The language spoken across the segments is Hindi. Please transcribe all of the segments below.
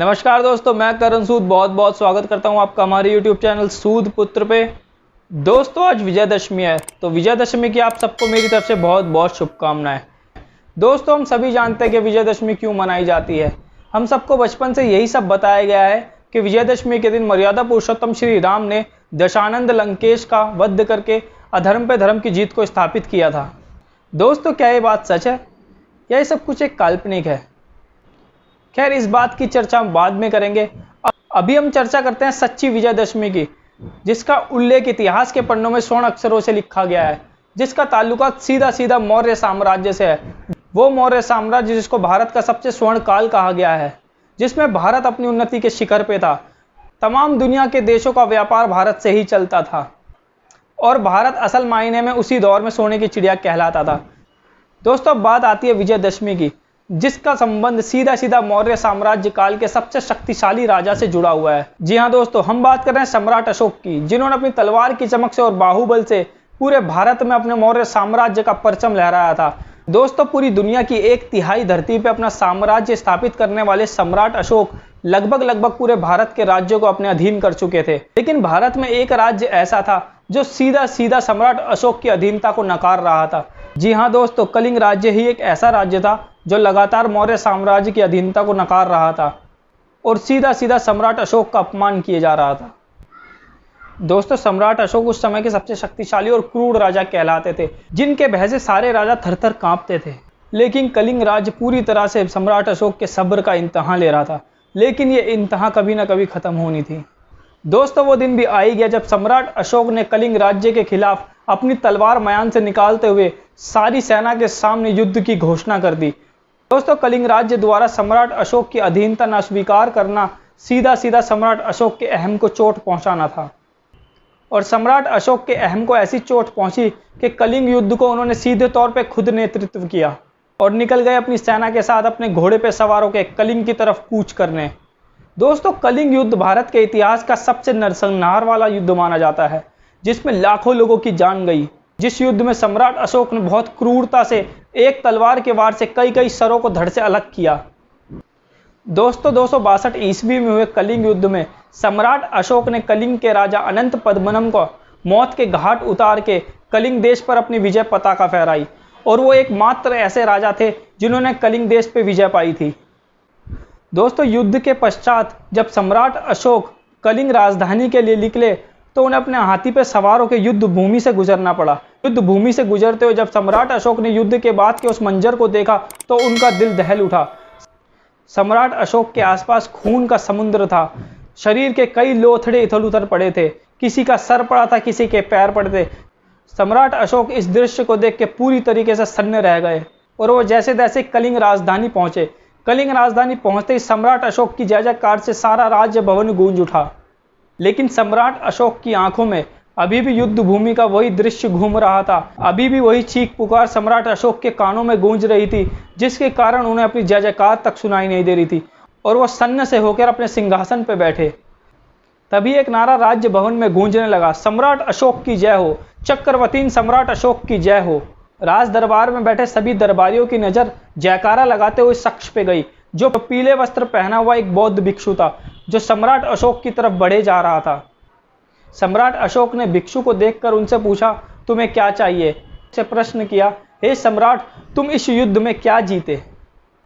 नमस्कार दोस्तों, मैं करण सूद बहुत बहुत स्वागत करता हूं आपका हमारे YouTube चैनल सूद पुत्र पे। दोस्तों आज विजयदशमी है, तो विजयदशमी की आप सबको मेरी तरफ से बहुत बहुत शुभकामनाएं। दोस्तों हम सभी जानते हैं कि विजयदशमी क्यों मनाई जाती है। हम सबको बचपन से यही सब बताया गया है कि विजयदशमी के दिन मर्यादा पुरुषोत्तम श्री राम ने दशानंद लंकेश का वध करके अधर्म पे धर्म की जीत को स्थापित किया था। दोस्तों क्या ये बात सच है या ये सब कुछ एक काल्पनिक है? खैर इस बात की चर्चा हम बाद में करेंगे। अभी हम चर्चा करते हैं सच्ची विजयदशमी की, जिसका उल्लेख इतिहास के पन्नों में स्वर्ण अक्षरों से लिखा गया है, जिसका ताल्लुका सीधा सीधा मौर्य साम्राज्य से है। वो मौर्य साम्राज्य जिसको भारत का सबसे स्वर्ण काल कहा गया है, जिसमें भारत अपनी उन्नति के शिखर पे था। तमाम दुनिया के देशों का व्यापार भारत से ही चलता था और भारत असल मायने में उसी दौर में सोने की चिड़िया कहलाता था। दोस्तों अब बात आती है विजयदशमी की, जिसका संबंध सीधा सीधा मौर्य साम्राज्य काल के सबसे शक्तिशाली राजा से जुड़ा हुआ है। जी हाँ दोस्तों, हम बात कर रहे हैं सम्राट अशोक की, जिन्होंने अपनी तलवार की चमक से और बाहुबल से पूरे भारत में अपने मौर्य साम्राज्य का परचम लहराया था। दोस्तों पूरी दुनिया की 1/3 धरती पे अपना साम्राज्य स्थापित करने वाले सम्राट अशोक लगभग पूरे भारत के राज्यों को अपने अधीन कर चुके थे। लेकिन भारत में एक राज्य ऐसा था जो सीधा सीधा सम्राट अशोक की अधीनता को नकार रहा था। जी हाँ दोस्तों, कलिंग राज्य ही एक ऐसा राज्य था जो लगातार मौर्य साम्राज्य की अधीनता को नकार रहा था और सीधा सीधा सम्राट अशोक का अपमान किए जा रहा था। दोस्तों सम्राट अशोक उस समय के सबसे शक्तिशाली और क्रूर राजा कहलाते थे, जिनके भय से सारे राजा थर-थर कांपते थे। लेकिन कलिंग राज्य पूरी तरह से सम्राट अशोक के सब्र का इम्तिहान ले रहा था, लेकिन ये इम्तिहान कभी ना कभी खत्म होनी थी। दोस्तों वो दिन भी आ ही गया जब सम्राट अशोक ने कलिंग राज्य के खिलाफ अपनी तलवार मयान से निकालते हुए सारी सेना के सामने युद्ध की घोषणा कर दी। दोस्तों कलिंग राज्य द्वारा सम्राट अशोक की अधीनता न स्वीकार करना सीधा सीधा सम्राट अशोक के अहम को चोट पहुंचाना था, और सम्राट अशोक के अहम को ऐसी चोट पहुंची कि कलिंग युद्ध को उन्होंने सीधे तौर पे खुद नेतृत्व किया और निकल गए अपनी सेना के साथ अपने घोड़े पे सवार होकर कलिंग की तरफ कूच करने। दोस्तों कलिंग युद्ध भारत के इतिहास का सबसे नरसंहार वाला युद्ध माना जाता है, जिसमें लाखों लोगों की जान गई। जिस युद्ध में सम्राट अशोक ने बहुत क्रूरता से एक तलवार के वार से कई सरों को धड़ से अलग किया। दोस्तों 262 ईस्वी में हुए कलिंग युद्ध में सम्राट अशोक ने कलिंग के राजा अनंत पद्मनम को मौत के घाट उतार के कलिंग देश पर अपनी विजय पताका फहराई, और वो एकमात्र ऐसे राजा थे जिन्होंने कलिंग देश पे विजय पाई थी। दोस्तों युद्ध के पश्चात जब सम्राट अशोक कलिंग राजधानी के लिए निकले तो उन्हें अपने हाथी पर सवार होकर युद्ध भूमि से गुजरना पड़ा। युद्ध भूमि से गुजरते हुए जब सम्राट अशोक ने युद्ध के बाद के उस मंजर को देखा तो उनका दिल दहल उठा। सम्राट अशोक के आसपास खून का समुद्र था, शरीर के कई लोथड़े इधर उधर पड़े थे, किसी का सर पड़ा था, किसी के पैर पड़े थे। सम्राट अशोक इस दृश्य को देख के पूरी तरीके से सन्न रह गए और वो जैसे तैसे कलिंग राजधानी पहुंचे। कलिंग राजधानी पहुंचते ही सम्राट अशोक की जय जयकार से सारा राज्य भवन गूंज उठा। लेकिन सम्राट अशोक की आंखों में अभी भी युद्ध भूमि का वही दृश्य घूम रहा था, अभी भी वही चीख पुकार सम्राट अशोक के कानों में गूंज रही थी, जिसके कारण उन्हें अपनी जय जयकार तक सुनाई नहीं दे रही थी और वो सन्न से होकर अपने सिंहासन पर बैठे। तभी एक नारा राज्य भवन में गूंजने लगा, सम्राट अशोक की जय हो, चक्रवर्ती सम्राट अशोक की जय हो। राज दरबार में बैठे सभी दरबारियों की नजर जयकारा लगाते हुए शख्स पे गई, जो पीले वस्त्र पहना हुआ एक बौद्ध भिक्षु था, जो सम्राट अशोक की तरफ बढ़े जा रहा था। सम्राट अशोक ने भिक्षु को देखकर उनसे पूछा, तुम्हें क्या चाहिए? से प्रश्न किया, हे सम्राट, तुम इस युद्ध में क्या जीते?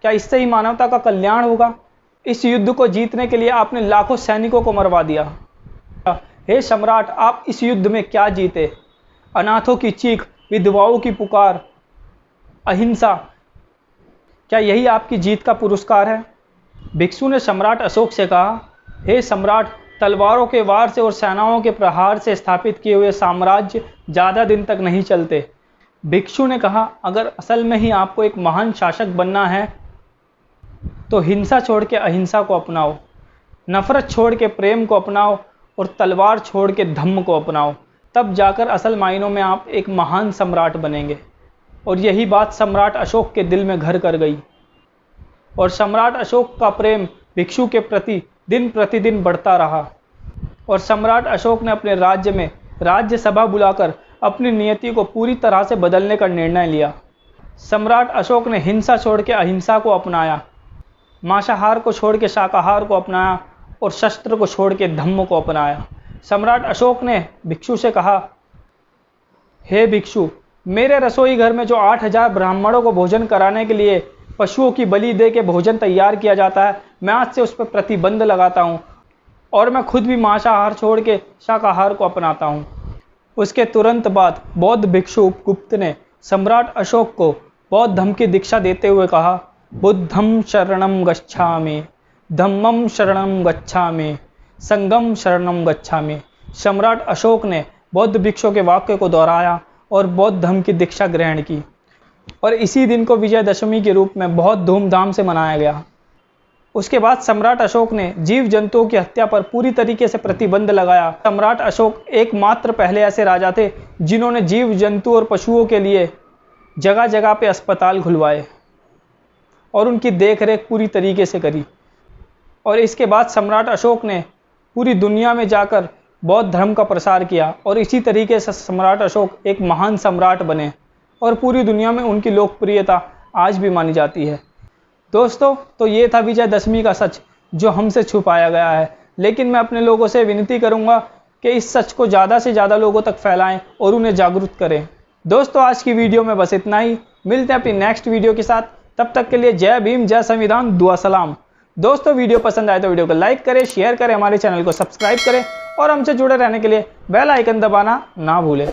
क्या इससे ही मानवता का कल्याण होगा? इस युद्ध को जीतने के लिए आपने लाखों सैनिकों को मरवा दिया। हे सम्राट, आप इस युद्ध में क्या जीते? अनाथों की चीख, विधवाओं की पुकार, अहिंसा, क्या यही आपकी जीत का पुरस्कार है? भिक्षु ने सम्राट अशोक से कहा, हे सम्राट, तलवारों के वार से और सेनाओं के प्रहार से स्थापित किए हुए साम्राज्य ज़्यादा दिन तक नहीं चलते। भिक्षु ने कहा, अगर असल में ही आपको एक महान शासक बनना है तो हिंसा छोड़ के अहिंसा को अपनाओ, नफरत छोड़ के प्रेम को अपनाओ और तलवार छोड़ के धम्म को अपनाओ, तब जाकर असल मायनों में आप एक महान सम्राट बनेंगे। और यही बात सम्राट अशोक के दिल में घर कर गई और सम्राट अशोक का प्रेम भिक्षु के प्रति दिन प्रतिदिन बढ़ता रहा और सम्राट अशोक ने अपने राज्य में राज्य सभा बुलाकर अपनी नियति को पूरी तरह से बदलने का निर्णय लिया। सम्राट अशोक ने हिंसा छोड़ के अहिंसा को अपनाया। मांसाहार को छोड़ के शाकाहार को अपनाया और शस्त्र को छोड़ के धम्म को अपनाया। सम्राट अशोक ने भिक्षु से कहा, हे भिक्षु, मेरे रसोई घर में जो 8000 ब्राह्मणों को भोजन कराने के लिए पशुओं की बलि दे के भोजन तैयार किया जाता है, मैं आज से उस पर प्रतिबंध लगाता हूँ और मैं खुद भी मांसाहार छोड़ के शाकाहार को अपनाता हूँ। उसके तुरंत बाद बौद्ध भिक्षु उपगुप्त ने सम्राट अशोक को बौद्ध धर्म की दीक्षा देते हुए कहा, बुद्धं शरणं गच्छामि, धम्मं शरणं गच्छामि, संघं शरणं गच्छामि। सम्राट अशोक ने बौद्ध भिक्षु के वाक्य को दोहराया और बौद्ध धर्म की दीक्षा ग्रहण की और इसी दिन को विजयदशमी के रूप में बहुत धूमधाम से मनाया गया। उसके बाद सम्राट अशोक ने जीव जंतुओं की हत्या पर पूरी तरीके से प्रतिबंध लगाया। सम्राट अशोक एकमात्र पहले ऐसे राजा थे जिन्होंने जीव जंतु और पशुओं के लिए जगह जगह पे अस्पताल खुलवाए और उनकी देखरेख पूरी तरीके से करी। और इसके बाद सम्राट अशोक ने पूरी दुनिया में जाकर बौद्ध धर्म का प्रसार किया और इसी तरीके से सम्राट अशोक एक महान सम्राट बने और पूरी दुनिया में उनकी लोकप्रियता आज भी मानी जाती है। दोस्तों, तो ये था विजयदशमी का सच जो हमसे छुपाया गया है, लेकिन मैं अपने लोगों से विनती करूंगा कि इस सच को ज़्यादा से ज़्यादा लोगों तक फैलाएं और उन्हें जागरूक करें। दोस्तों, आज की वीडियो में बस इतना ही। मिलते हैं अपनी नेक्स्ट वीडियो के साथ। तब तक के लिए जय भीम, जय संविधान, दुआ सलाम। दोस्तों, वीडियो पसंद आए तो वीडियो को लाइक करें, शेयर करें, हमारे चैनल को सब्सक्राइब करें और हमसे जुड़े रहने के लिए बेल आइकन दबाना ना भूलें।